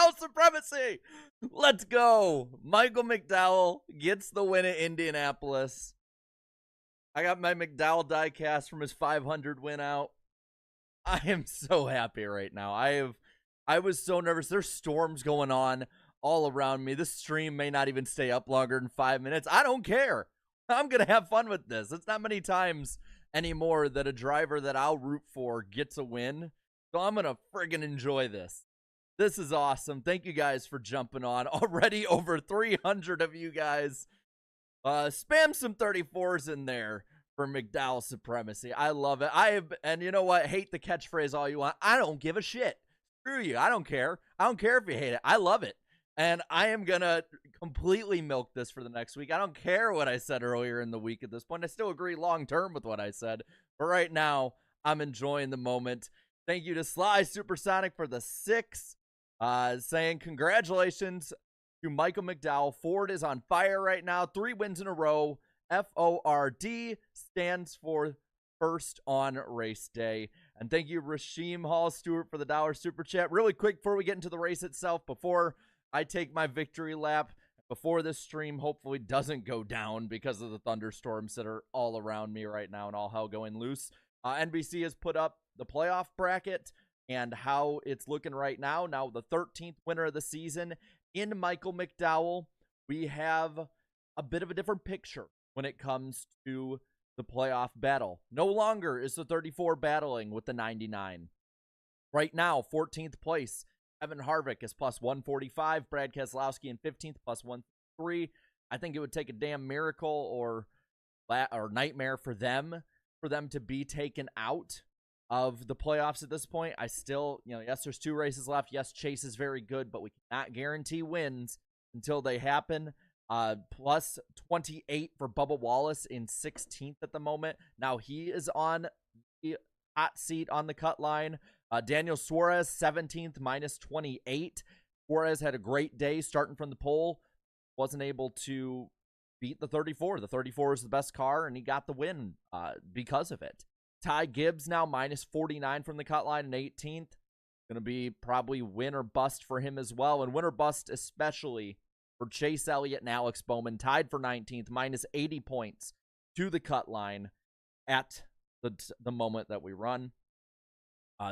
McDowell supremacy. Let's go. Michael McDowell gets the win at Indianapolis. I got my McDowell diecast from his 500 win out. I am so happy right now. I was so nervous. There's storms going on all around me. This stream may not even stay up longer than 5 minutes. I don't care. I'm going to have fun with this. It's not many times anymore that a driver that I'll root for gets a win. So I'm going to friggin' enjoy this. This is awesome. Thank you guys for jumping on. Already over 300 of you guys. Spam some 34s in there for McDowell supremacy. I love it. And you know what? Hate the catchphrase all you want. I don't give a shit. Screw you. I don't care. I don't care if you hate it. I love it. And I am going to completely milk this for the next week. I don't care what I said earlier in the week at this point. I still agree long-term with what I said. But right now, I'm enjoying the moment. Thank you to Sly Supersonic for the 6. Saying congratulations to Michael McDowell. Ford is on fire right now. 3 wins in a row. FORD stands for first on race day. And thank you, Rasheem Hall Stewart, for the $1 super chat. Really quick before we get into the race itself, before I take my victory lap, before this stream hopefully doesn't go down because of the thunderstorms that are all around me right now and all hell going loose. NBC has put up the playoff bracket and how it's looking right now. Now, the 13th winner of the season in Michael McDowell, we have a bit of a different picture when it comes to the playoff battle. No longer is the 34 battling with the 99. Right now, 14th place, Evan Harvick is plus 145. Brad Keselowski in 15th, plus 103. I think it would take a damn miracle or nightmare for them to be taken out of the playoffs at this point. I still, yes, there's 2 races left. Yes, Chase is very good, but we cannot guarantee wins until they happen. Plus 28 for Bubba Wallace in 16th at the moment. Now he is on the hot seat on the cut line. Daniel Suarez, 17th, minus 28. Suarez had a great day starting from the pole. Wasn't able to beat the 34. The 34 is the best car, and he got the win because of it. Ty Gibbs now minus 49 from the cut line in 18th. Going to be probably win or bust for him as well. And win or bust especially for Chase Elliott and Alex Bowman, tied for 19th, minus 80 points to the cut line at the moment that we run.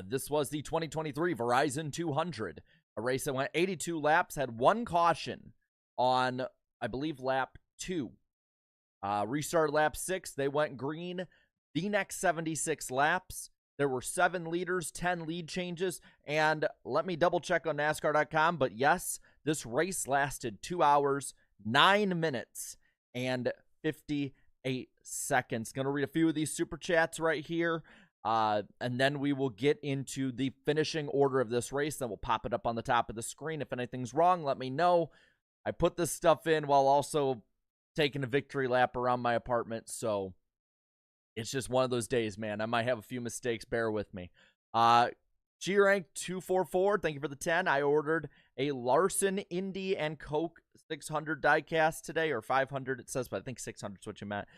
This was the 2023 Verizon 200, a race that went 82 laps, had 1 caution on, I believe, lap 2. Restart lap 6, they went green. The next 76 laps, there were 7 leaders, 10 lead changes, and let me double check on NASCAR.com, but yes, this race lasted 2 hours, 9 minutes, and 58 seconds. Going to read a few of these super chats right here, and then we will get into the finishing order of this race. Then we'll pop it up on the top of the screen. If anything's wrong, let me know. I put this stuff in while also taking a victory lap around my apartment, so it's just one of those days, man. I might have a few mistakes. Bear with me. G-Rank 244, thank you for the 10. I ordered a Larson, Indy, and Coke 600 diecast today, or 500 it says, but I think 600 is what you meant.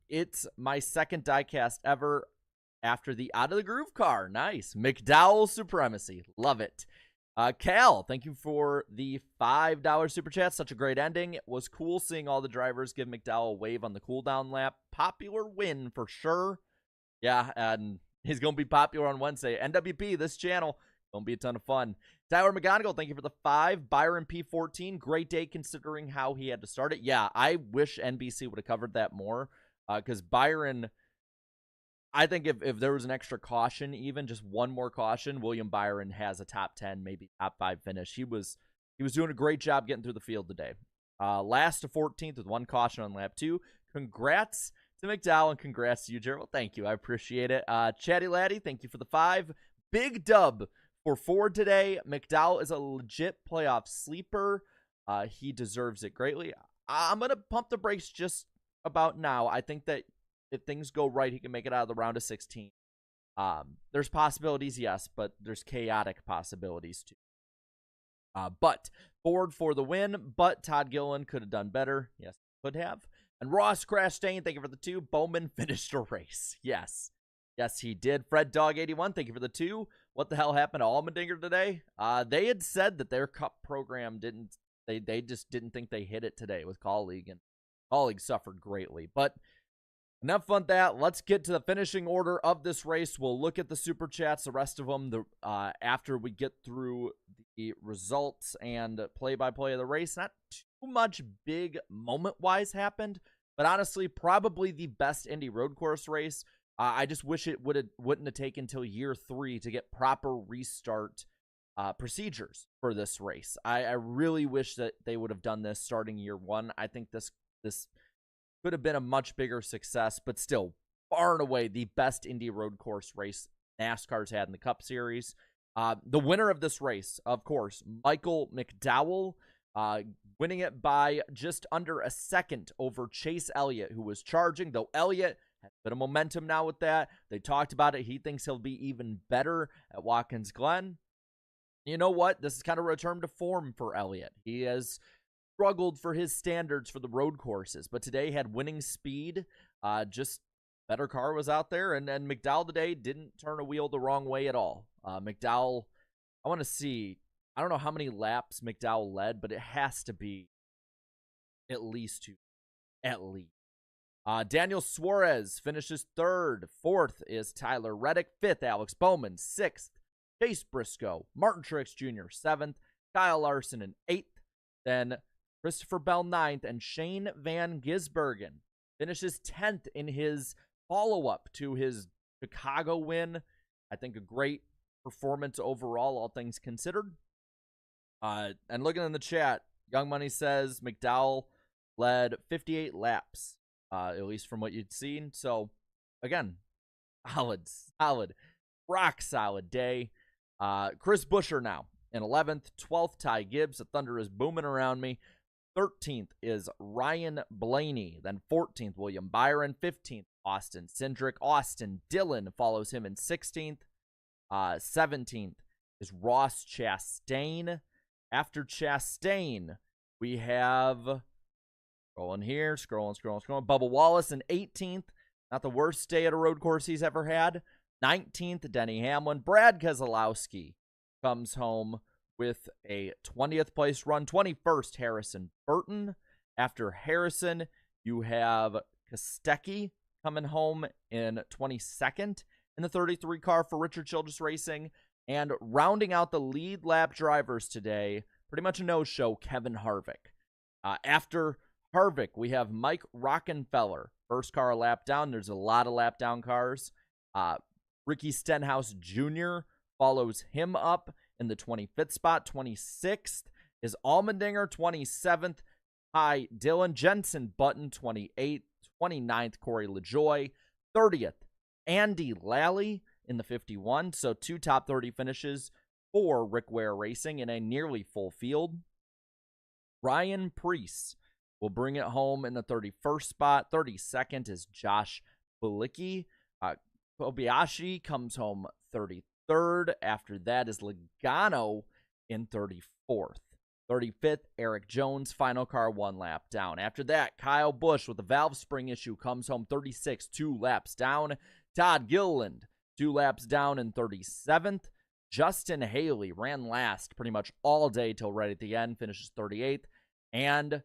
It's my second diecast ever after the Out of the Groove car. Nice. McDowell supremacy. Love it. Cal, thank you for the $5 super chat. Such a great ending. It was cool seeing all the drivers give McDowell a wave on the cooldown lap. Popular win for sure. Yeah, and he's going to be popular on Wednesday. NWP, this channel, going to be a ton of fun. Tyler McGonigal, thank you for the 5. Byron P14, great day considering how he had to start it. Yeah, I wish NBC would have covered that more because Byron, I think if there was an extra caution, even just one more caution, William Byron has a top 10, maybe top 5 finish. He was doing a great job getting through the field today. Last to 14th with 1 caution on lap 2. Congrats to McDowell and congrats to you, Gerald. Thank you. I appreciate it. Chatty Laddie, thank you for the 5. Big dub for Ford today. McDowell is a legit playoff sleeper. He deserves it greatly. I'm going to pump the brakes just about now. I think that if things go right, he can make it out of the round of 16. There's possibilities, yes, but there's chaotic possibilities too. But Ford for the win, but Todd Gilliland could have done better. Yes, could have. And Ross Crashtain, thank you for the 2. Bowman finished a race. Yes. Yes, he did. Fred Dog 81, thank you for the 2. what the hell happened to Allmendinger today? They had said that their cup program they just didn't think they hit it today with colleague, and colleague suffered greatly. But enough on that. Let's get to the finishing order of this race. We'll look at the super chats, the rest of them, after we get through the results and play-by-play of the race. Not too much big moment-wise happened, but honestly, probably the best Indy road course race. I just wish it wouldn't have taken until year 3 to get proper restart procedures for this race. I really wish that they would have done this starting year 1. I think this could have been a much bigger success, but still, far and away, the best Indy road course race NASCAR's had in the Cup Series. The winner of this race, of course, Michael McDowell, winning it by just under a second over Chase Elliott, who was charging, though Elliott has a bit of momentum now with that. They talked about it. He thinks he'll be even better at Watkins Glen. You know what? This is kind of a return to form for Elliott. He has struggled for his standards for the road courses, but today had winning speed. Just better car was out there, and McDowell today didn't turn a wheel the wrong way at all. McDowell, I want to see, I don't know how many laps McDowell led, but it has to be at least 2. At least. Daniel Suarez finishes 3rd. 4th is Tyler Reddick. 5th, Alex Bowman. 6th, Chase Briscoe. Martin Truex Jr. 7th. Kyle Larson in 8th. Then Christopher Bell 9th. And Shane Van Gisbergen finishes 10th in his follow-up to his Chicago win. I think a great performance overall, all things considered. And looking in the chat, Young Money says McDowell led 58 laps, at least from what you'd seen. So, again, solid, rock solid day. Chris Buescher now in 11th. 12th, Ty Gibbs. The thunder is booming around me. 13th is Ryan Blaney. Then 14th, William Byron. 15th, Austin Cindric. Austin Dillon follows him in 16th. 17th is Ross Chastain. After Chastain, we have, scrolling here, scrolling. Bubba Wallace in 18th. Not the worst day at a road course he's ever had. 19th, Denny Hamlin. Brad Keselowski comes home with a 20th place run. 21st, Harrison Burton. After Harrison, you have Kostecki coming home in 22nd in the 33 car for Richard Childress Racing. And rounding out the lead lap drivers today, pretty much a no-show, Kevin Harvick. After Harvick, we have Mike Rockenfeller. First car a lap down. There's a lot of lap down cars. Ricky Stenhouse Jr. follows him up in the 25th spot. 26th is Allmendinger. 27th, Ty Dillon. Jenson Button, 28th. 29th, Corey LaJoie. 30th, Andy Lally in the 51. So 2 top 30 finishes for Rick Ware Racing in a nearly full field. Ryan Preece will bring it home in the 31st spot. 32nd is Josh Bilicki. Kobayashi comes home 33rd. After that is Logano in 34th. 35th, Eric Jones, final car 1 lap down. After that, Kyle Busch with a valve spring issue comes home 36th, 2 laps down. Todd Gilliland, 2 laps down in 37th. Justin Haley ran last pretty much all day till right at the end, finishes 38th. And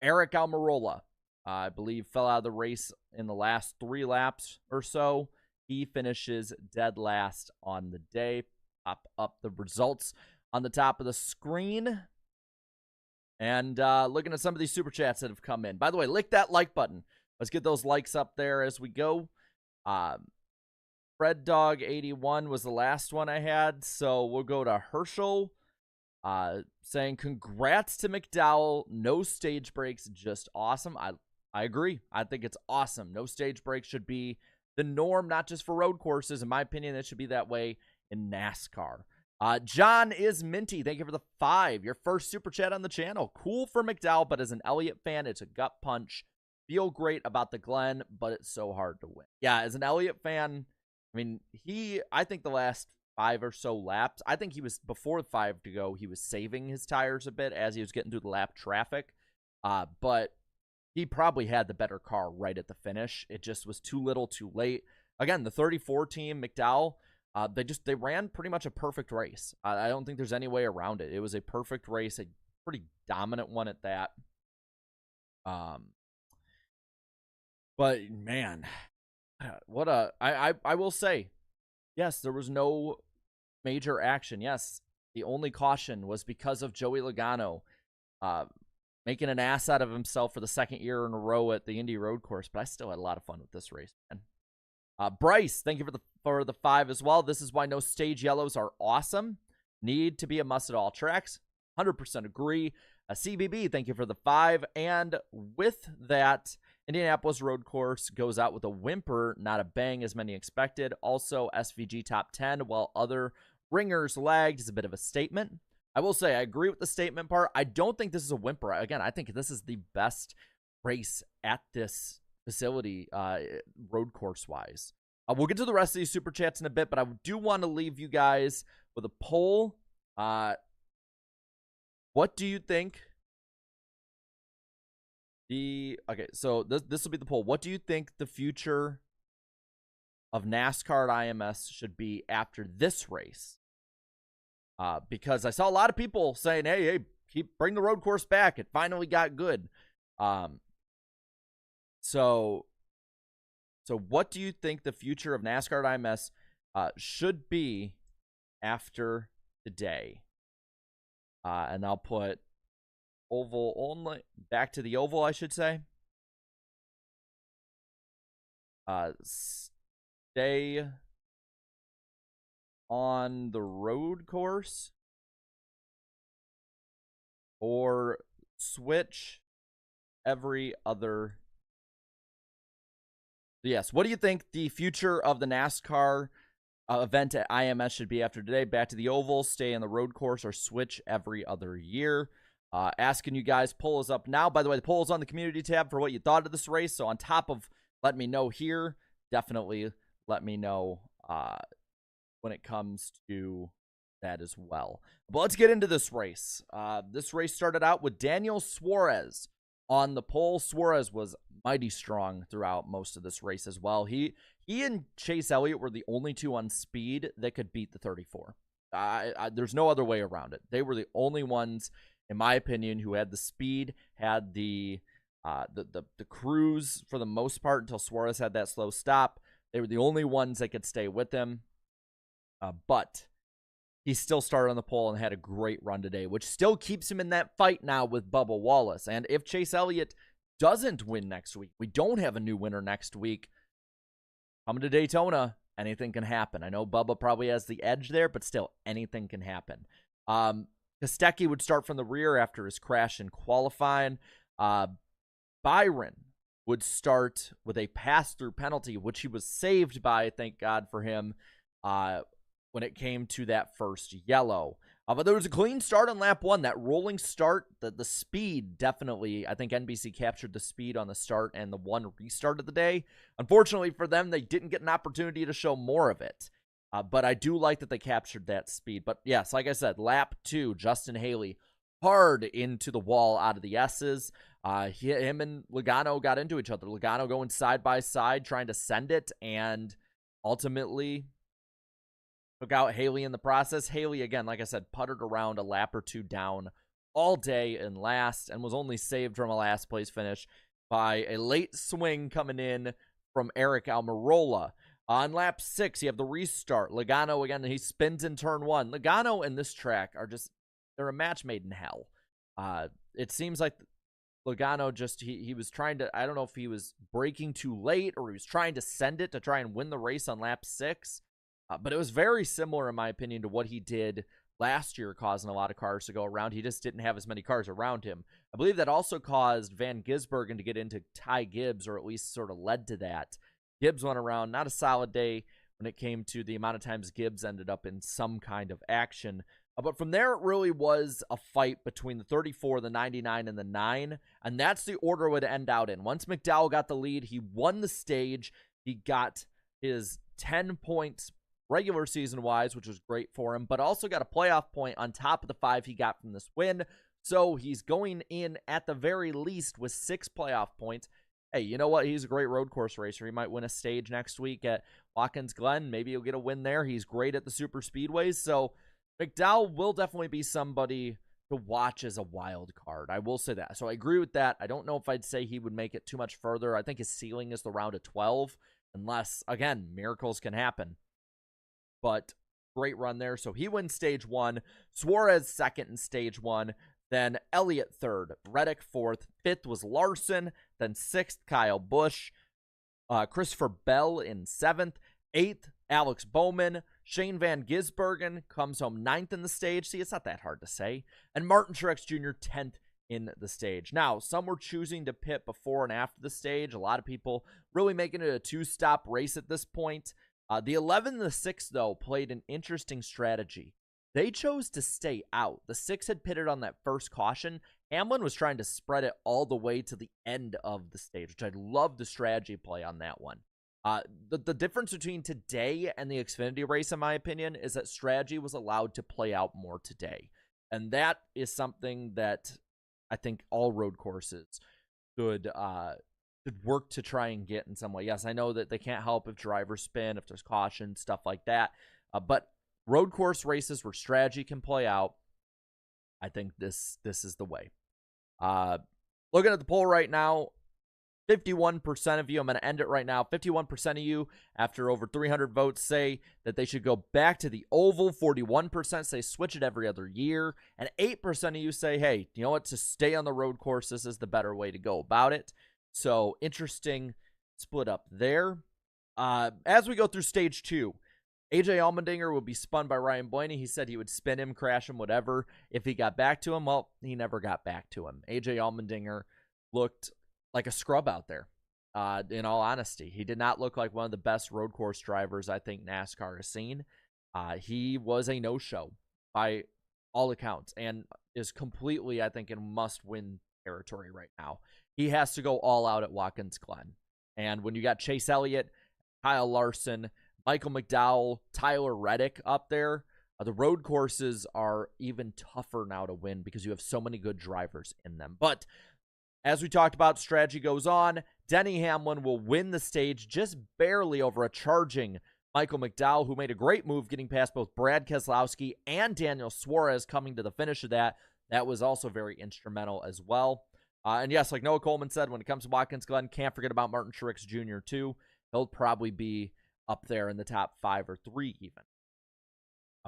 Eric Almirola, I believe, fell out of the race in the last 3 laps or so. He finishes dead last on the day. Pop up the results on the top of the screen. And looking at some of these super chats that have come in. By the way, lick that like button. Let's get those likes up there as we go. Fred Dog 81 was the last one I had, so we'll go to Herschel saying congrats to McDowell. No stage breaks, just awesome. I agree. I think it's awesome. No stage breaks should be the norm, not just for road courses. In my opinion, it should be that way in NASCAR. John is Minty. Thank you for the 5. Your first super chat on the channel. Cool for McDowell, but as an Elliott fan, it's a gut punch. Feel great about the Glen, but it's so hard to win. Yeah, as an Elliott fan, I mean, I think the last 5 or so laps, I think he was, before 5 to go, he was saving his tires a bit as he was getting through the lap traffic. But he probably had the better car right at the finish. It just was too little too late. Again, the 34 team, McDowell, They ran pretty much a perfect race. I don't think there's any way around it. It was a perfect race, a pretty dominant one at that. But man, what I will say, yes, there was no major action. Yes, the only caution was because of Joey Logano making an ass out of himself for the second year in a row at the Indy road course. But I still had a lot of fun with this race, man. Bryce, thank you for the 5 as well. This is why no stage yellows are awesome. Need to be a must at all tracks. 100% agree. CBB, thank you for the 5. And with that, Indianapolis road course goes out with a whimper, not a bang as many expected. Also, SVG top 10, while other ringers lagged, is a bit of a statement. I will say, I agree with the statement part. I don't think this is a whimper. Again, I think this is the best race at this facility, road course wise. We'll get to the rest of these super chats in a bit, but I do want to leave you guys with a poll. What do you think? Okay, so this will be the poll. What do you think the future of NASCAR at IMS should be after this race? Because I saw a lot of people saying, "Hey, bring the road course back. It finally got good." So what do you think the future of NASCAR at IMS should be after today? And I'll put oval only, back to the oval, I should say. Stay on the road course, or switch every other. Yes, what do you think the future of the NASCAR event at IMS should be after today? Back to the oval, stay on the road course, or switch every other year? Asking you guys, poll is up now. By the way, the poll is on the community tab for what you thought of this race. So on top of let me know here, definitely let me know when it comes to that as well. But let's get into this race. This race started out with Daniel Suarez on the pole. Suarez was mighty strong throughout most of this race as well. He and Chase Elliott were the only two on speed that could beat the 34. There's no other way around it. They were the only ones, in my opinion, who had the speed, had the cruise for the most part until Suarez had that slow stop. They were the only ones that could stay with him. But he still started on the pole and had a great run today, which still keeps him in that fight now with Bubba Wallace. And if Chase Elliott doesn't win next week, we don't have a new winner next week, coming to Daytona, anything can happen. I know Bubba probably has the edge there, but still, anything can happen. Kostecki would start from the rear after his crash in qualifying. Byron would start with a pass-through penalty, which he was saved by, thank God for him, when it came to that first yellow. But there was a clean start on lap 1. That rolling start, the speed, definitely, I think NBC captured the speed on the start and the one restart of the day. Unfortunately for them, they didn't get an opportunity to show more of it. But I do like that they captured that speed. But yes, like I said, lap 2, Justin Haley hard into the wall out of the S's. Him and Logano got into each other. Logano going side by side, trying to send it, and ultimately took out Haley in the process. Haley, again, like I said, puttered around a lap or two down all day in last and was only saved from a last place finish by a late swing coming in from Eric Almirola. On lap 6, you have the restart. Logano, again, he spins in turn 1. Logano and this track are just, they're a match made in hell. It seems like Logano just, he was trying to, I don't know if he was braking too late or he was trying to send it to try and win the race on lap 6. But it was very similar, in my opinion, to what he did last year, causing a lot of cars to go around. He just didn't have as many cars around him. I believe that also caused Van Gisbergen to get into Ty Gibbs, or at least sort of led to that. Gibbs went around, not a solid day when it came to the amount of times Gibbs ended up in some kind of action. But from there, it really was a fight between the 34, the 99, and the 9. And that's the order it would end out in. Once McDowell got the lead, he won the stage. He got his 10 points regular season-wise, which was great for him, but also got a playoff point on top of the 5 he got from this win. So he's going in at the very least with 6 playoff points. Hey, you know what? He's a great road course racer. He might win a stage next week at Watkins Glen, maybe he'll get a win there. He's great at the super speedways. So McDowell will definitely be somebody to watch as a wild card. I will say that. So I agree with that. I don't know if I'd say he would make it too much further. I think his ceiling is the round of 12, unless, again, miracles can happen. But great run there. So he wins stage 1. Suarez second in stage 1. Then Elliott third. Reddick fourth. Fifth was Larson. Then sixth, Kyle Busch. Christopher Bell in seventh. Eighth, Alex Bowman. Shane Van Gisbergen comes home ninth in the stage. See, it's not that hard to say. And Martin Truex Jr. 10th in the stage. Now, some were choosing to pit before and after the stage. A lot of people really making it a two-stop race at this point. The 11 and the 6, though, played an interesting strategy. They chose to stay out. The 6 had pitted on that first caution. Hamlin was trying to spread it all the way to the end of the stage, which I love the strategy play on that one. The difference between today and the Xfinity race, in my opinion, is that strategy was allowed to play out more today. And that is something that I think all road courses should work to try and get in some way. Yes, I know that they can't help if drivers spin, if there's caution, stuff like that. But road course races where strategy can play out, I think this is the way. Looking at the poll right now, 51% of you, I'm going to end it right now, 51% of you, after over 300 votes, say that they should go back to the oval. 41% say switch it every other year. And 8% of you say, hey, you know what, to stay on the road course, this is the better way to go about it. So, interesting split up there. As we go through stage 2, AJ Allmendinger will be spun by Ryan Blaney. He said he would spin him, crash him, whatever. If he got back to him, well, he never got back to him. AJ Allmendinger looked like a scrub out there, in all honesty. He did not look like one of the best road course drivers I think NASCAR has seen. He was a no-show by all accounts and is completely, I think, in must-win territory right now. He has to go all out at Watkins Glen. And when you got Chase Elliott, Kyle Larson, Michael McDowell, Tyler Reddick up there, the road courses are even tougher now to win because you have so many good drivers in them. But as we talked about, strategy goes on. Denny Hamlin will win the stage just barely over a charging Michael McDowell, who made a great move getting past both Brad Keselowski and Daniel Suarez coming to the finish of that. That was also very instrumental as well. And yes, like Noah Coleman said, when it comes to Watkins Glen, can't forget about Martin Truex Jr. too. He'll probably be up there in the top 5 or 3 even.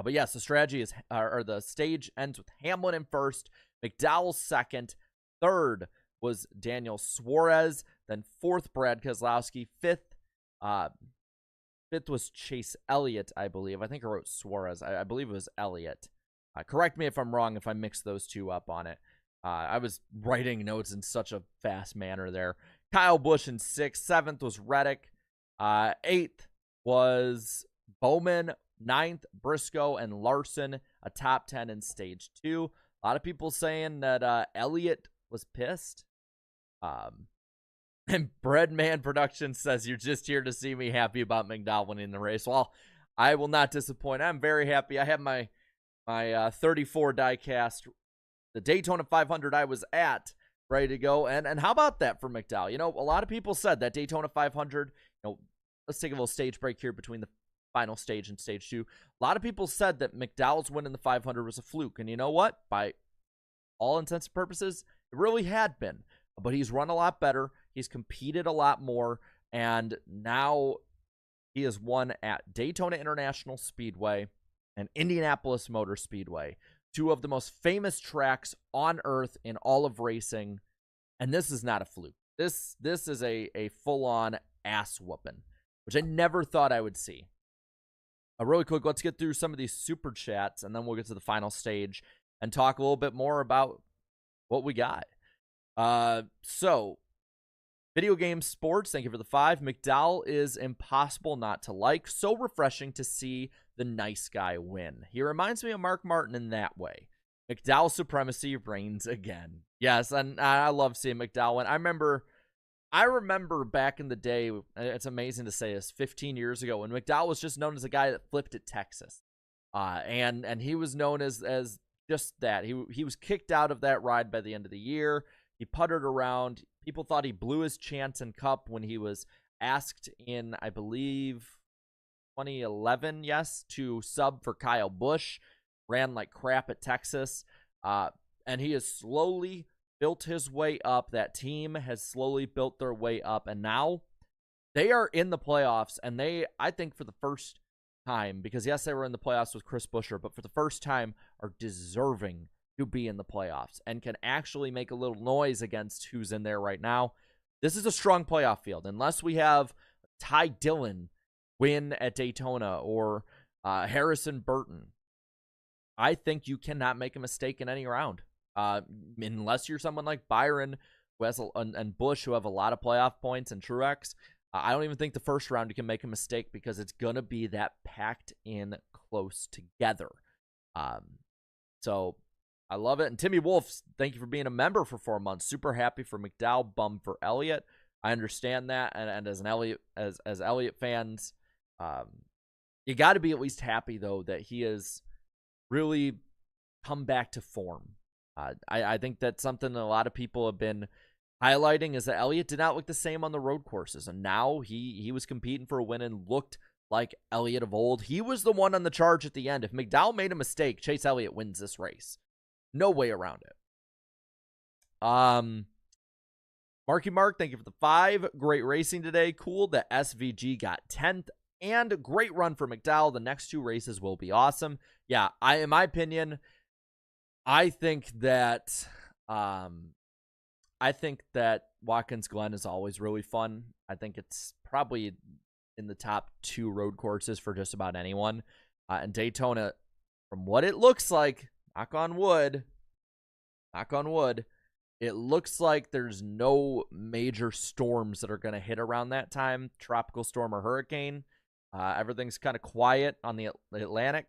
But yes, the strategy is, or the stage ends with Hamlin in first, McDowell second, third was Daniel Suarez, then fourth Brad Keselowski, fifth was Chase Elliott, I believe. I think I wrote Suarez. I believe it was Elliott. Correct me if I'm wrong if I mixed those two up on it. I was writing notes in such a fast manner there. Kyle Busch in sixth. Seventh was Reddick. Eighth was Bowman. Ninth, Briscoe and Larson, a top 10 in stage 2. A lot of people saying that Elliott was pissed. And Breadman Productions says, you're just here to see me happy about McDowell winning the race. Well, I will not disappoint. I'm very happy. I have my 34 diecast, the Daytona 500 I was at, ready to go. And how about that for McDowell? You know, a lot of people said that Daytona 500, you know, let's take a little stage break here between the final stage and stage 2. A lot of people said that McDowell's win in the 500 was a fluke. And you know what? By all intents and purposes, it really had been. But he's run a lot better. He's competed a lot more. And now he has won at Daytona International Speedway and Indianapolis Motor Speedway, 2 of the most famous tracks on earth in all of racing. And this is not a fluke. This is a full-on ass whooping, which I never thought I would see. Really quick, let's get through some of these super chats, and then we'll get to the final stage and talk a little bit more about what we got. So, Video Game Sports, thank you for the 5. McDowell is impossible not to like. So refreshing to see the nice guy win. He reminds me of Mark Martin in that way. McDowell supremacy reigns again. Yes, and I love seeing McDowell win. I remember back in the day, it's amazing to say this, 15 years ago, when McDowell was just known as a guy that flipped at Texas. And he was known as just that. He was kicked out of that ride by the end of the year. He puttered around. People thought he blew his chance in Cup when he was asked in, I believe, 2011, yes, to sub for Kyle Busch. Ran like crap at Texas. And he has slowly built his way up. That team has slowly built their way up. And now they are in the playoffs. And they, I think for the first time, because yes, they were in the playoffs with Chris Buescher, but for the first time are deserving to be in the playoffs and can actually make a little noise against who's in there right now. This is a strong playoff field. Unless we have Ty Dillon win at Daytona or Harrison Burton, I think you cannot make a mistake in any round. Unless you're someone like Byron who has and Busch, who have a lot of playoff points, and Truex. I don't even think the first round you can make a mistake because it's going to be that packed in close together. So I love it. And Timmy Wolf, thank you for being a member for 4 months. Super happy for McDowell, bummed for Elliott. I understand that. And as an Elliott, as Elliott fans, you got to be at least happy, though, that he has really come back to form. I think that's something that a lot of people have been highlighting, is that Elliott did not look the same on the road courses, and now he was competing for a win and looked like Elliott of old. He was the one on the charge at the end. If McDowell made a mistake, Chase Elliott wins this race. No way around it. Marky Mark, thank you for the 5. Great racing today. Cool that SVG got 10th, and great run for McDowell. The next 2 races will be awesome. Yeah, in my opinion, I think that Watkins Glen is always really fun. I think it's probably in the top 2 road courses for just about anyone. And Daytona, from what it looks like, knock on wood, it looks like there's no major storms that are going to hit around that time, tropical storm or hurricane. Everything's kind of quiet on the Atlantic.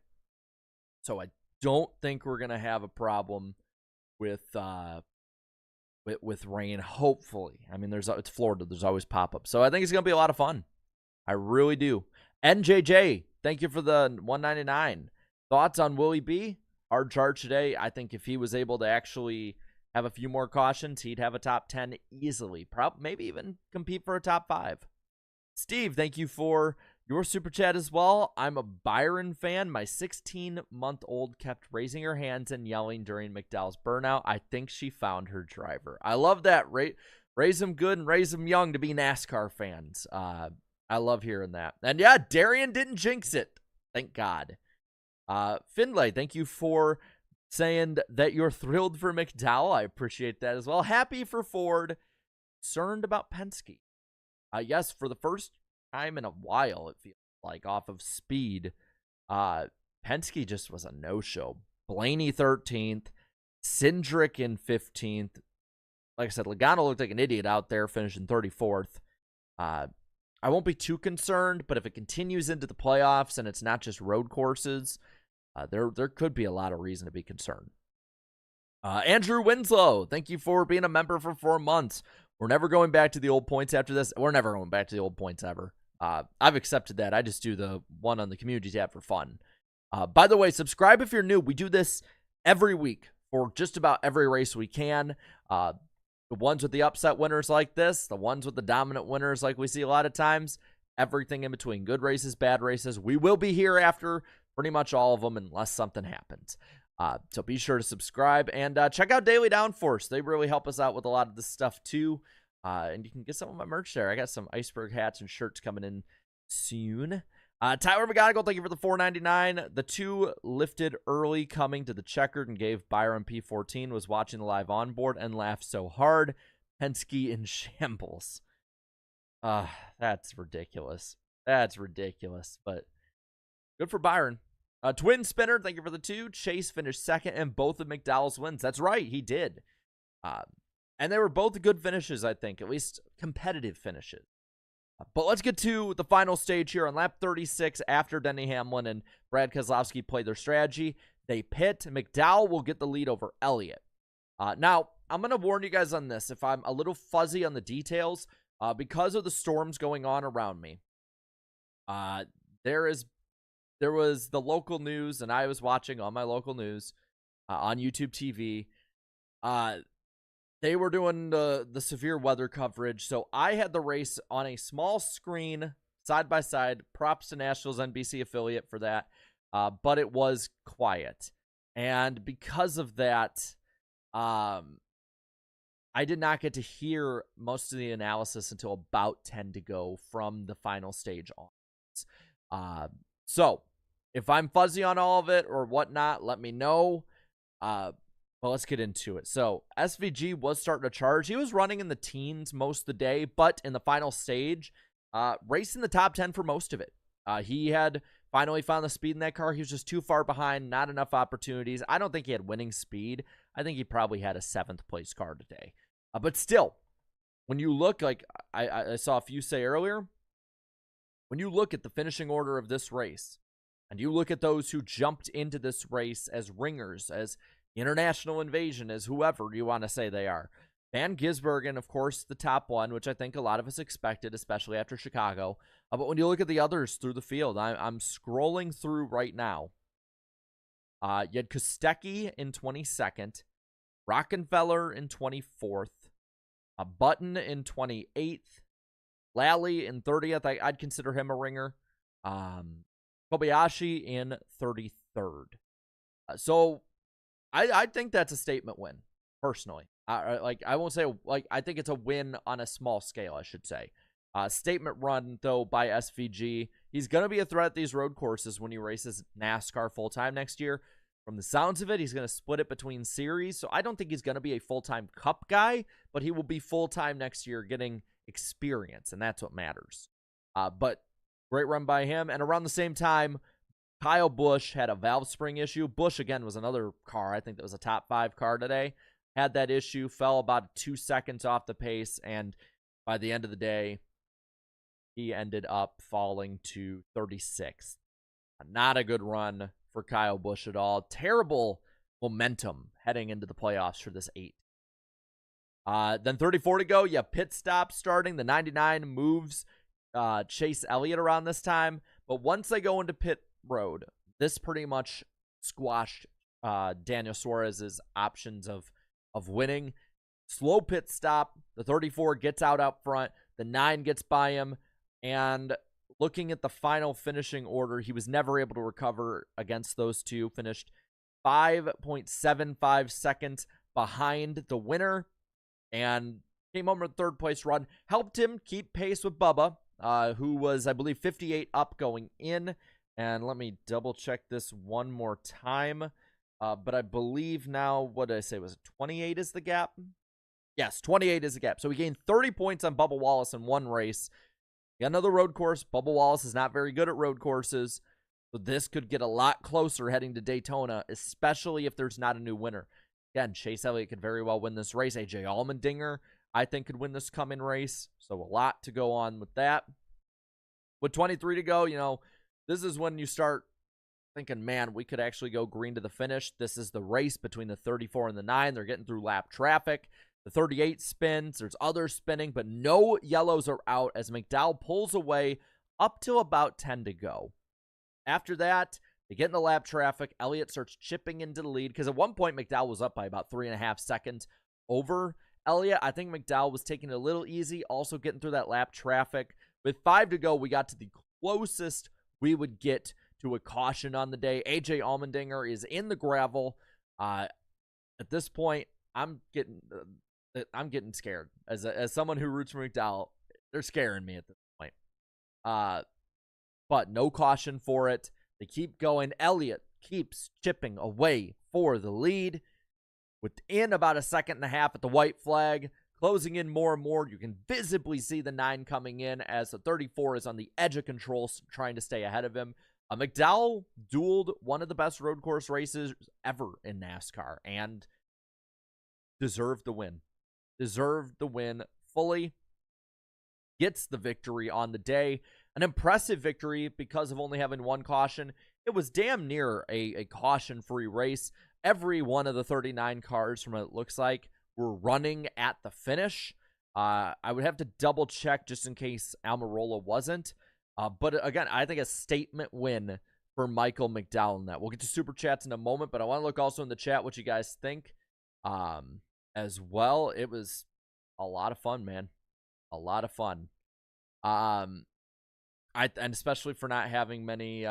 So I don't think we're going to have a problem with rain, hopefully. I mean, it's Florida. There's always pop-ups. So I think it's going to be a lot of fun. I really do. NJJ, thank you for the 199. Thoughts on Willie B? Hard charge today. I think if he was able to actually have a few more cautions, he'd have a top 10 easily. Maybe even compete for a top 5. Steve, thank you for your super chat as well. I'm a Byron fan. My 16-month-old kept raising her hands and yelling during McDowell's burnout. I think she found her driver. I love that. Raise them good and raise them young to be NASCAR fans. I love hearing that. And yeah, Darian didn't jinx it. Thank God. Finlay, thank you for saying that you're thrilled for McDowell. I appreciate that as well. Happy for Ford. Concerned about Penske. Yes, for the first time in a while, it feels like, off of speed, Penske just was a no-show. Blaney 13th, Cindric in 15th. Like I said, Logano looked like an idiot out there, finishing 34th. I won't be too concerned, but if it continues into the playoffs and it's not just road courses, there could be a lot of reason to be concerned. Andrew Winslow, thank you for being a member for 4 months. We're never going back to the old points after this. We're never going back to the old points ever. I've accepted that. I just do the one on the community tab for fun. By the way, subscribe if you're new. We do this every week for just about every race we can. The ones with the upset winners like this, the ones with the dominant winners like we see a lot of times, everything in between. Good races, bad races. We will be here after pretty much all of them unless something happens. So be sure to subscribe and check out Daily Downforce. They really help us out with a lot of this stuff too. And you can get some of my merch there. I got some Iceberg hats and shirts coming in soon. Tyler McGonigal, thank you for the $4.99. The 2 lifted early coming to the checkered and gave Byron P14. Was watching the live onboard and laughed so hard. Penske in shambles. That's ridiculous. That's ridiculous. But good for Byron. Twin Spinner, thank you for the 2. Chase finished 2nd in both of McDowell's wins. That's right, he did. And they were both good finishes, I think, at least competitive finishes. But let's get to the final stage here on lap 36 after Denny Hamlin and Brad Keselowski play their strategy. They pit. McDowell will get the lead over Elliott. Now, I'm going to warn you guys on this. If I'm a little fuzzy on the details, because of the storms going on around me, there was the local news, and I was watching on my local news on YouTube TV. They were doing the severe weather coverage, so I had the race on a small screen side by side. Props to Nashville's NBC affiliate for that. But it was quiet. And because of that, I did not get to hear most of the analysis until about 10 to go from the final stage on. So if I'm fuzzy on all of it or whatnot, let me know. Well, let's get into it. So SVG was starting to charge. He was running in the teens most of the day, but in the final stage, racing the top 10 for most of it. He had finally found the speed in that car. He was just too far behind, not enough opportunities. I don't think he had winning speed. I think he probably had a 7th place car today. But still, when you look, like I saw a few say earlier, when you look at the finishing order of this race, and you look at those who jumped into this race as ringers, as international invasion, as whoever you want to say they are. Van Gisbergen, of course, the top one, which I think a lot of us expected, especially after Chicago. But when you look at the others through the field, I'm scrolling through right now. You had Kostecki in 22nd, Rockenfeller in 24th, Button in 28th, Lally in 30th. I'd consider him a ringer. Kobayashi in 33rd. So I think that's a statement win, personally. I won't say, I think it's a win on a small scale, I should say. Statement run, though, by SVG. He's going to be a threat at these road courses when he races NASCAR full-time next year. From the sounds of it, he's going to split it between series, so I don't think he's going to be a full-time Cup guy, but he will be full-time next year getting experience, and that's what matters. But great run by him, and around the same time, Kyle Busch had a valve spring issue. Busch, again, was another car. I think that was a top 5 car today. Had that issue, fell about 2 seconds off the pace, and by the end of the day, he ended up falling to 36th. Not a good run for Kyle Busch at all. Terrible momentum heading into the playoffs for this 8. Then 34 to go. Yeah, pit stop starting. The 99 moves Chase Elliott around this time. But once they go into pit road, this pretty much squashed Daniel Suarez's options of winning. Slow pit stop. The 34 gets out front. The 9 gets by him. And looking at the final finishing order, he was never able to recover against those two. Finished 5.75 seconds behind the winner. And came home with a 3rd place run. Helped him keep pace with Bubba, who was, I believe, 58 up going in. And let me double check this one more time. But I believe now, what did I say? Was it 28 is the gap? Yes, 28 is the gap. So we gained 30 points on Bubba Wallace in one race. Got another road course. Bubba Wallace is not very good at road courses. So this could get a lot closer heading to Daytona, especially if there's not a new winner. Again, Chase Elliott could very well win this race. AJ Allmendinger, I think, could win this coming race. So a lot to go on with that. With 23 to go, this is when you start thinking, man, we could actually go green to the finish. This is the race between the 34 and the 9. They're getting through lap traffic. The 38 spins. There's others spinning, but no yellows are out as McDowell pulls away up to about 10 to go. After that, they get in the lap traffic. Elliott starts chipping into the lead because at one point, McDowell was up by about 3.5 seconds over Elliott. I think McDowell was taking it a little easy, also getting through that lap traffic. With 5 to go, we got to the closest we would get to a caution on the day. AJ Allmendinger is in the gravel. At this point, I'm getting scared. As someone who roots for McDowell, they're scaring me at this point. But no caution for it. They keep going. Elliott keeps chipping away for the lead. Within about 1.5 seconds at the white flag, closing in more and more. You can visibly see the 9 coming in as the 34 is on the edge of control, trying to stay ahead of him. McDowell dueled one of the best road course races ever in NASCAR and deserved the win. Deserved the win fully. Gets the victory on the day. An impressive victory because of only having one caution. It was damn near a caution-free race. Every one of the 39 cars, from what it looks like, were running at the finish. I would have to double check just in case Almirola wasn't. But again, I think a statement win for Michael McDowell in that. We'll get to Super Chats in a moment, but I want to look also in the chat what you guys think as well. It was a lot of fun, man. A lot of fun. And especially for not having many,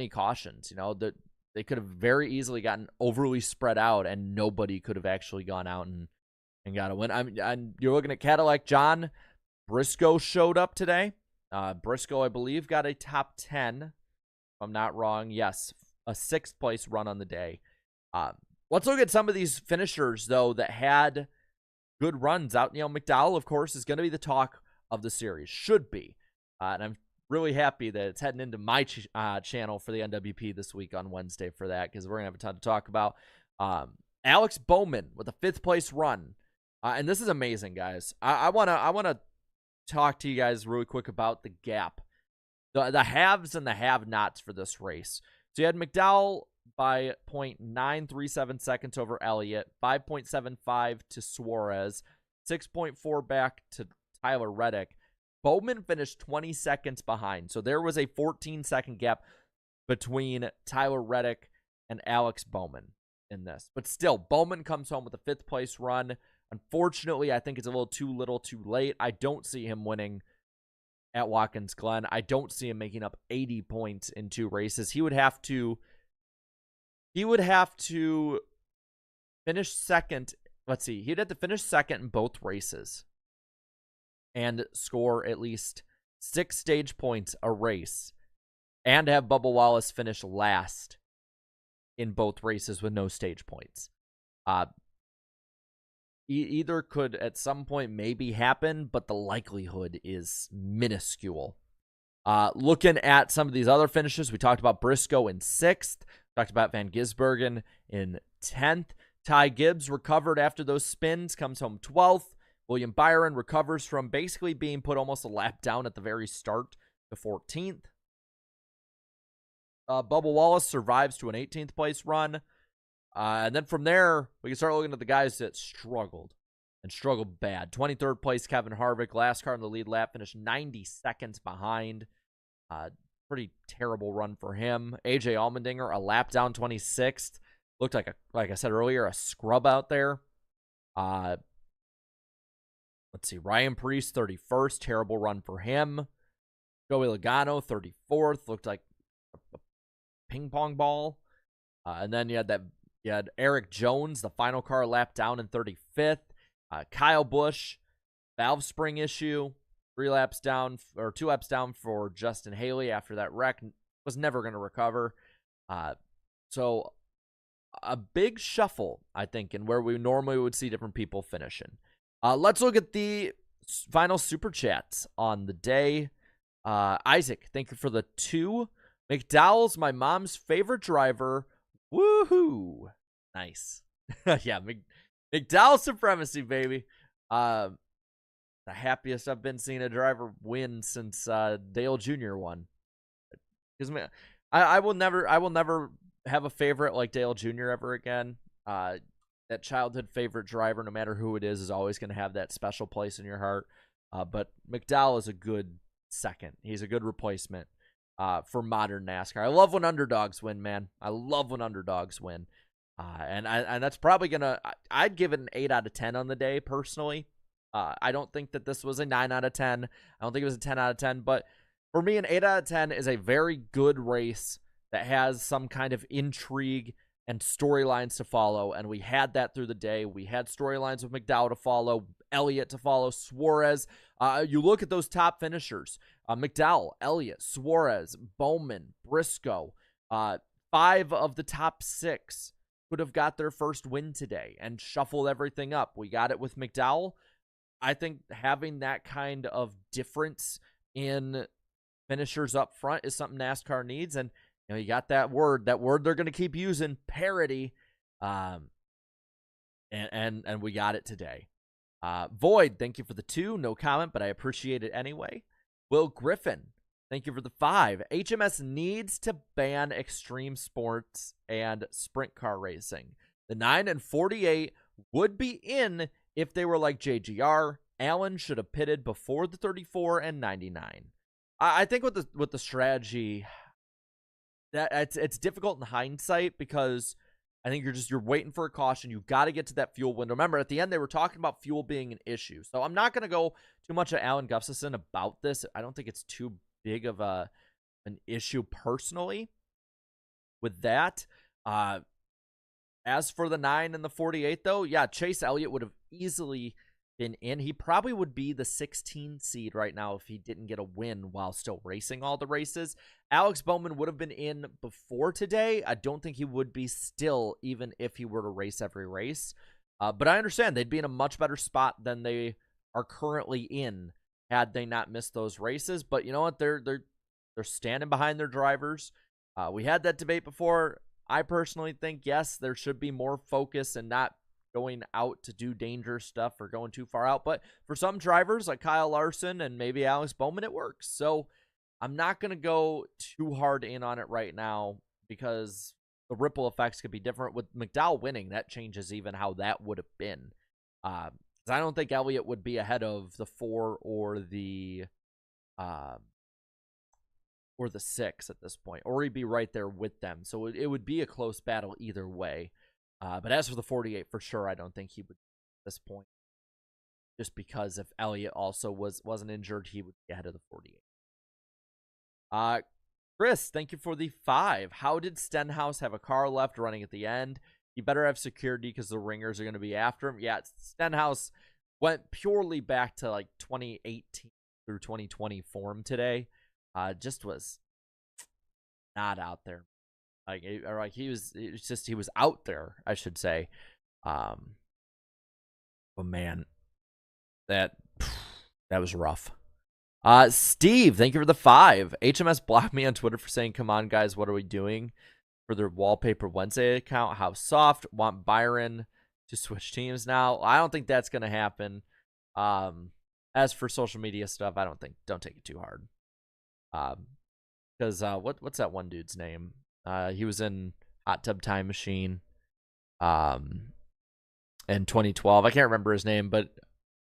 cautions. You know, that they could have very easily gotten overly spread out, and nobody could have actually gone out and got a win. And you're looking at Cadillac John Briscoe showed up today. Briscoe, I believe, got a top 10, if I'm not wrong. Yes, a 6th place run on the day. Let's look at some of these finishers, though, that had good runs out. You know, McDowell, of course, is going to be the talk of the series. Should be. And I'm really happy that it's heading into my channel for the NWP this week on Wednesday for that, because we're going to have a ton to talk about. Alex Bowman with a 5th place run. And this is amazing, guys. I want to talk to you guys really quick about the gap. The haves and the have-nots for this race. So you had McDowell by 0.937 seconds over Elliott, 5.75 to Suarez, 6.4 back to Tyler Reddick. Bowman finished 20 seconds behind. So there was a 14-second gap between Tyler Reddick and Alex Bowman in this. But still, Bowman comes home with a 5th place run. Unfortunately, I think it's a little too late. I don't see him winning at Watkins Glen. I don't see him making up 80 points in 2 races. He would have to finish second. Let's see. He'd have to finish second in both races and score at least 6 stage points a race, and have Bubba Wallace finish last in both races with no stage points. Either could at some point maybe happen, but the likelihood is minuscule. Looking at some of these other finishes, we talked about Briscoe in 6th, talked about Van Gisbergen in 10th. Ty Gibbs recovered after those spins, comes home 12th. William Byron recovers from basically being put almost a lap down at the very start to 14th. Bubba Wallace survives to an 18th place run. And then from there, we can start looking at the guys that struggled bad. 23rd place, Kevin Harvick, last car in the lead lap, finished 90 seconds behind. Pretty terrible run for him. AJ Allmendinger, a lap down, 26th. Looked like I said earlier, a scrub out there. Let's see, Ryan Preece, 31st, terrible run for him. Joey Logano, 34th, looked like a ping pong ball. And then you had Eric Jones, the final car, lap down in 35th. Kyle Busch, valve spring issue, 2 laps down for Justin Haley after that wreck. Was never going to recover. So a big shuffle, I think, in where we normally would see different people finishing. Let's look at the final super chats on the day. Isaac, thank you for the 2. McDowell's my mom's favorite driver. Woohoo! Nice. Yeah, McDowell supremacy, baby. The happiest I've been seeing a driver win since Dale Jr. won. Because I will never have a favorite like Dale Jr. ever again. That childhood favorite driver, no matter who it is always going to have that special place in your heart. But McDowell is a good second. He's a good replacement for modern NASCAR. I love when underdogs win, man. I love when underdogs win. And that's probably gonna. I'd give it an 8 out of 10 on the day personally. I don't think that this was a 9 out of 10. I don't think it was a 10 out of 10. But for me, an 8 out of 10 is a very good race that has some kind of intrigue and storylines to follow. And we had that through the day. We had storylines with McDowell to follow, Elliott to follow, Suarez. You look at those top finishers: McDowell, Elliott, Suarez, Bowman, Briscoe. 5 of the top 6 could have got their first win today and shuffled everything up. We got it with McDowell. I think having that kind of difference in finishers up front is something NASCAR needs. And you got that word they're going to keep using, parity. And we got it today. Void, thank you for the 2. No comment, but I appreciate it anyway. Will Griffin, thank you for the 5. HMS needs to ban extreme sports and sprint car racing. The 9 and 48 would be in if they were like JGR. Allen should have pitted before the 34 and 99. I think with the strategy, that it's difficult in hindsight because I think you're waiting for a caution. You've got to get to that fuel window. Remember, at the end, they were talking about fuel being an issue. So I'm not going to go too much at Alan Gustafson about this. I don't think it's too big of an issue personally with that. As for the 9 and the 48, though, yeah, Chase Elliott would have easily been in. He probably would be the 16 seed right now if he didn't get a win while still racing all the races. Alex Bowman would have been in before today. I don't think he would be still, even if he were to race every race. But I understand they'd be in a much better spot than they are currently in had they not missed those races. But you know what? They're standing behind their drivers. We had that debate before. I personally think, yes, there should be more focus and not going out to do dangerous stuff or going too far out. But for some drivers like Kyle Larson and maybe Alex Bowman, it works. So I'm not going to go too hard in on it right now because the ripple effects could be different. With McDowell winning, that changes even how that would have been. Because I don't think Elliott would be ahead of the 4 or the 6 at this point, or he'd be right there with them. So it would be a close battle either way. But as for the 48, for sure, I don't think he would at this point. Just because if Elliott also wasn't injured, he would be ahead of the 48. Chris, thank you for the 5. How did Stenhouse have a car left running at the end? He better have security because the ringers are going to be after him. Yeah, Stenhouse went purely back to like 2018 through 2020 form today. Just was not out there. He was out there, I should say. But man, that was rough. Steve, thank you for the 5. HMS blocked me on Twitter for saying, "Come on, guys, what are we doing?" For their Wallpaper Wednesday account. How soft. Want Byron to switch teams now. I don't think that's gonna happen. As for social media stuff, don't take it too hard. Because what's that one dude's name? He was in Hot Tub Time Machine in 2012. I can't remember his name, but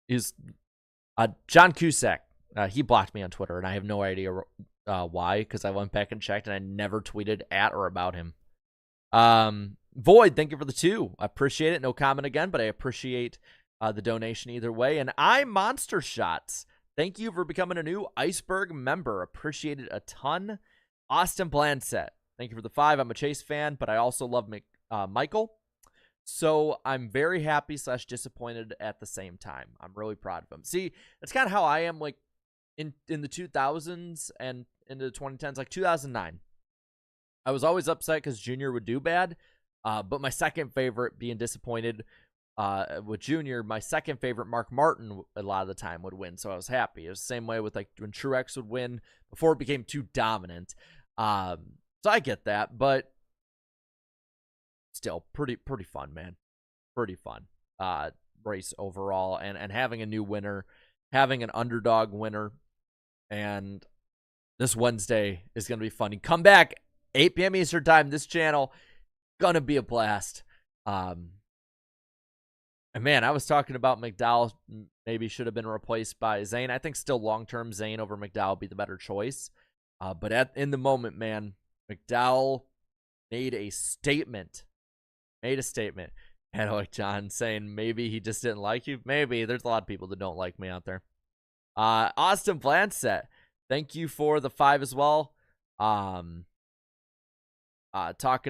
he's John Cusack. He blocked me on Twitter, and I have no idea why, because I went back and checked, and I never tweeted at or about him. Void, thank you for the 2. I appreciate it. No comment again, but I appreciate the donation either way. And Monster Shots, thank you for becoming a new Iceberg member. Appreciate it a ton. Austin Blanset, thank you for the 5. I'm a Chase fan, but I also love Michael. So I'm very happy / disappointed at the same time. I'm really proud of him. See, that's kind of how I am like in the 2000s and into the 2010s, like 2009. I was always upset because Junior would do bad. But my second favorite, being disappointed with Junior, my second favorite, Mark Martin, a lot of the time would win. So I was happy. It was the same way with like when Truex would win before it became too dominant. So I get that, but still pretty fun, man. Pretty fun race overall, and having a new winner, having an underdog winner, and this Wednesday is going to be fun. You come back 8 p.m. Eastern time, this channel, gonna be a blast. And man, I was talking about McDowell maybe should have been replaced by Zane. I think still long-term Zane over McDowell would be the better choice. But in the moment, man, McDowell made a statement. And like John saying, maybe he just didn't like you. Maybe. There's a lot of people that don't like me out there. Austin Blanset, thank you for the 5 as well. Talking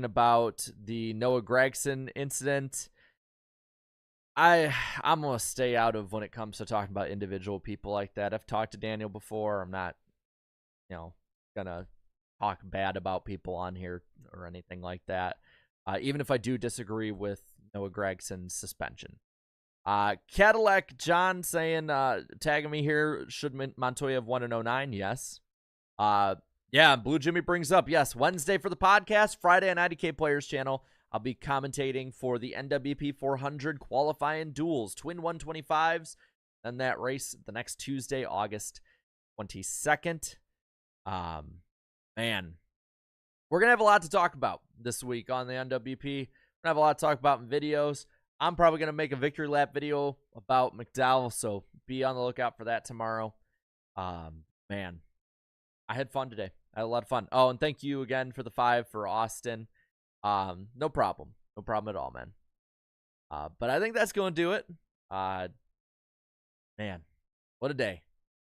about the Noah Gragson incident. I'm going to stay out of when it comes to talking about individual people like that. I've talked to Daniel before. I'm not, going to talk bad about people on here or anything like that. Even if I do disagree with Noah Gregson's suspension. Cadillac John saying, tagging me here, should Montoya have won in 09? Yes. Yeah, Blue Jimmy brings up, yes, Wednesday for the podcast, Friday on IDK Players channel. I'll be commentating for the NWP 400 qualifying duels, twin 125s, and that race the next Tuesday, August 22nd. Man, we're going to have a lot to talk about this week on the NWP. We're going to have a lot to talk about in videos. I'm probably going to make a victory lap video about McDowell, so be on the lookout for that tomorrow. Man, I had fun today. I had a lot of fun. Oh, and thank you again for the 5 for Austin. No problem. No problem at all, man. But I think that's going to do it. Man, what a day.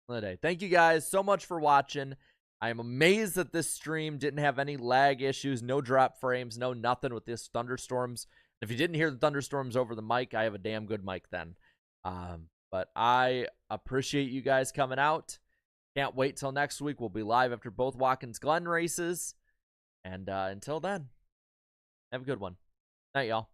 What a day. Thank you guys so much for watching. I am amazed that this stream didn't have any lag issues, no drop frames, no nothing with this thunderstorms. If you didn't hear the thunderstorms over the mic, I have a damn good mic then. But I appreciate you guys coming out. Can't wait till next week. We'll be live after both Watkins Glen races. And until then, have a good one. Night, y'all.